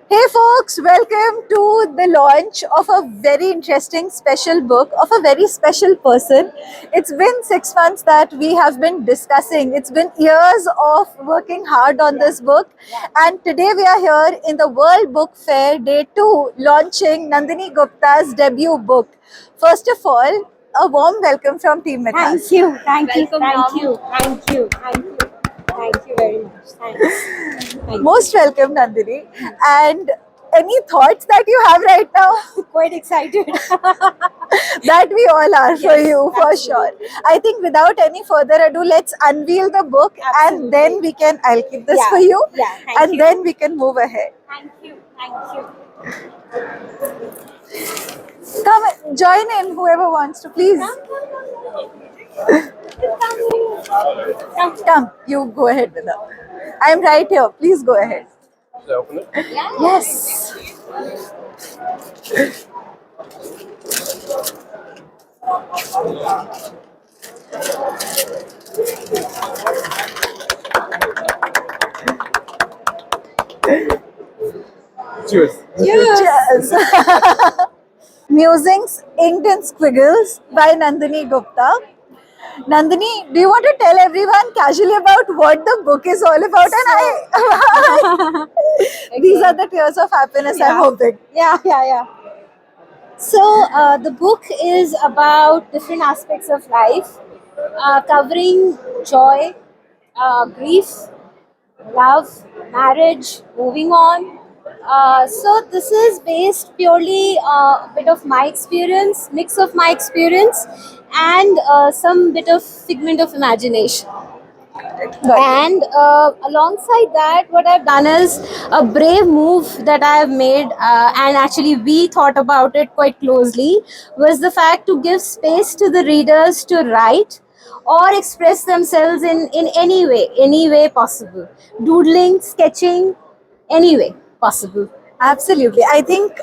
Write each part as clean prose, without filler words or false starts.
Hey folks, welcome to the launch of a very interesting special book of a very special person. It's been 6 months that we have been discussing. It's been years of working hard on this book. And today we are here in the World Book Fair Day 2 launching Nandini Gupta's debut book. First of all, a warm welcome from Team Mithas. Thank you, thank you, Welcome, thank Nam. you, thank you, thank you, thank you very much. Thanks. Thank Most welcome, Nandini. And any thoughts that you have right now? you. Quite excited. That we all are for Yes, you, for sure. I think without any further ado, let's unveil the book and then we can, I'll keep this Yeah, for you, yeah, thank and you. then we can move ahead. Thank you, thank you. Come, join in, whoever wants to, please. Come, you go ahead with her. I'm right here, please go ahead. Should I open it? Yes. Cheers. Cheers. Musings Inked in Squiggles by Nandini Gupta. Nandini, do you want to tell everyone casually about what the book is all about? These are the tears of happiness, I'm hoping. Yeah. So the book is about different aspects of life, covering joy, grief, love, marriage, moving on. So this is based purely a bit of my experience, mix of my experience, and some bit of figment of imagination. And alongside that, what I've done is a brave move that I have made, and actually we thought about it quite closely, was the fact to give space to the readers to write or express themselves in any way possible. Doodling, sketching, any way possible. Absolutely. I think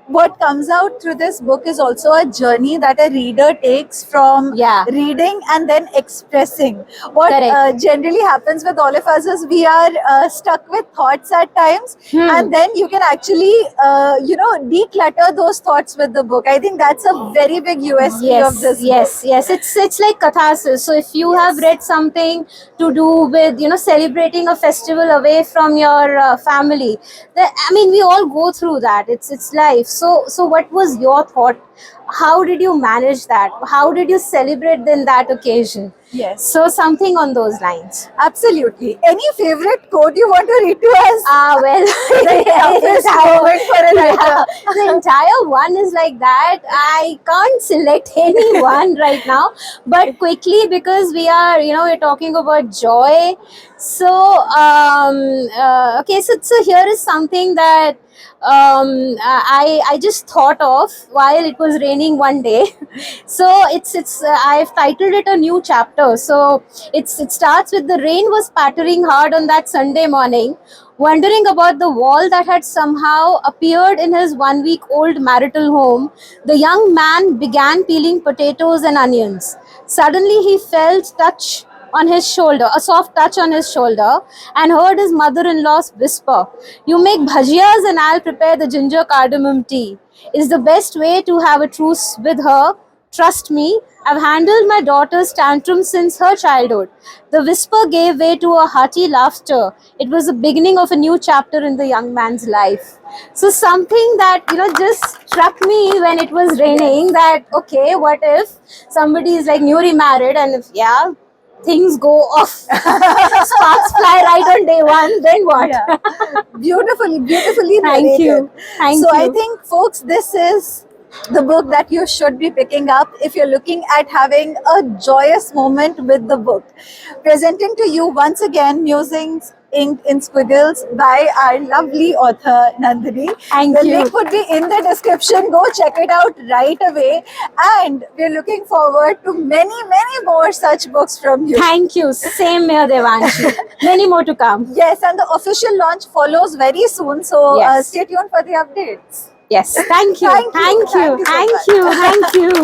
what comes out through this book is also a journey that a reader takes from Yeah. reading and then expressing. What Correct. generally happens with all of us is we are stuck with thoughts at times, and then you can actually, declutter those thoughts with the book. I think that's a very big USP of this book. It's like catharsis. So if you have read something to do with celebrating a festival away from your family, I mean, we all go through that. It's life. So what was your thought? How did you manage that? How did you celebrate then that occasion? Yes. So something on those lines. Absolutely. Any favorite quote you want to read to us? Well, The toughest moment for a writer. the entire one is like that. I can't select any one right now, but quickly, because we're talking about joy. So okay, so here is something that I just thought of while it was raining one day. So it's I've titled it a new chapter. So it starts with: the rain was pattering hard on that Sunday morning. Wondering about the wall that had somehow appeared in his 1 week old marital home, the young man began peeling potatoes and onions. Suddenly he felt a soft touch on his shoulder, and heard his mother-in-law's whisper, "You make bhajiyas and I'll prepare the ginger cardamom tea. Is the best way to have a truce with her. Trust me, I've handled my daughter's tantrum since her childhood." The whisper gave way to a hearty laughter. It was the beginning of a new chapter in the young man's life. So something that just struck me when it was raining, that okay, what if somebody is like newly married, and if things go off, sparks fly right on day one, then what? Beautifully Thank narrated. you. Thank So I you. think, folks, this is the book that you should be picking up if you're looking at having a joyous moment with the book. Presenting to you once again Musings Inked in Squiggles by our lovely author Nandini. Thank The you. link would be in the description. Go check it out right away. And we're looking forward to many more such books from you. Thank you. Same here, Devanshi. Many more to come. Yes, and the official launch follows very soon. So Yes. stay tuned for the updates. Yes. Thank you. Thank you. Thank you. Thank you so Thank you. Thank you.